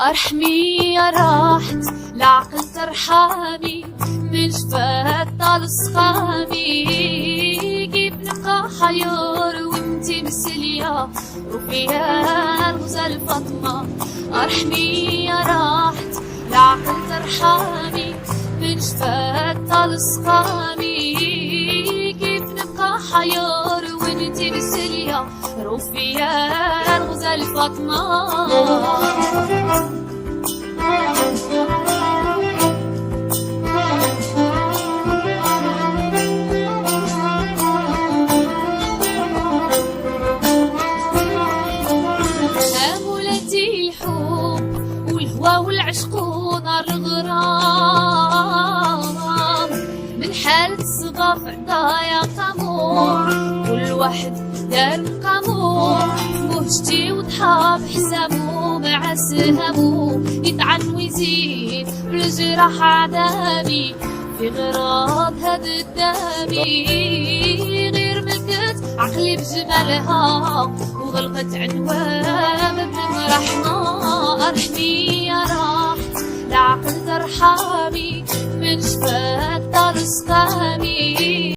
ارحمي يا راحت العقل ترحمي من شفاك طال سقامي. كيف نبقى حيار وانتي مسلية وفيها الغزال فاطمة. ارحمي يا راحت العقل ترحمي من شفاك طال سقامي. كيف نبقى حيار وانتي مسلية وفيها الغزال فاطمة. والعشق ونار الغرام من حالة الصبا في عدايا قامور. كل واحد دار قامور مهجتي وضحى بحسابه مع سهمه. يطعن ويزيد بالجراح عذابي في غراض هاد الدامي. غير ملكت عقلي بجمالها وغلقت عنوان بالرحمة. ارحمي يا راحت العقل ترحمي من شفاك طال سقامي.